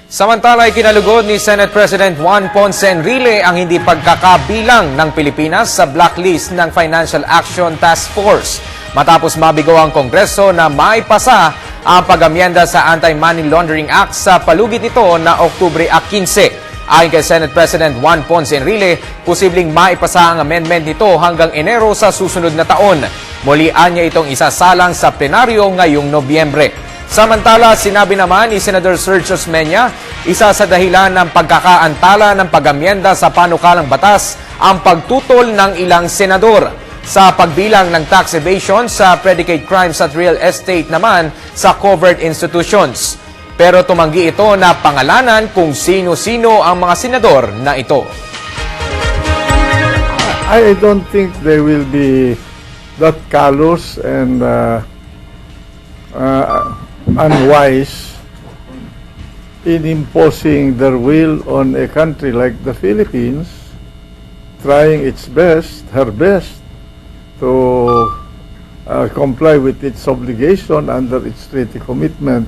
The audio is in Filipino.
Samantala, ikinalugod ni Senate President Juan Ponce Enrile ang hindi pagkakabilang ng Pilipinas sa blacklist ng Financial Action Task Force matapos mabigo ang Kongreso na maipasa ang pag-amyenda sa Anti-Money Laundering Act sa palugit nito na Oktubre 15. Ayon kay Senate President Juan Ponce Enrile, posibleng maipasa ang amendment nito hanggang Enero sa susunod na taon. Mulian niya itong isasalang sa plenaryo ngayong Nobyembre. Samantala, sinabi naman ni Senator Sergio Osmeña, isa sa dahilan ng pagkakaantala ng pag-amyenda sa panukalang batas ang pagtutol ng ilang senador sa pagbilang ng tax evasion sa predicate crimes at real estate naman sa covered institutions. Pero tumanggi ito na pangalanan kung sino-sino ang mga senador na ito. I don't think they will be that callous and unwise in imposing their will on a country like the Philippines, trying its best, her best, to comply with its obligation under its treaty commitment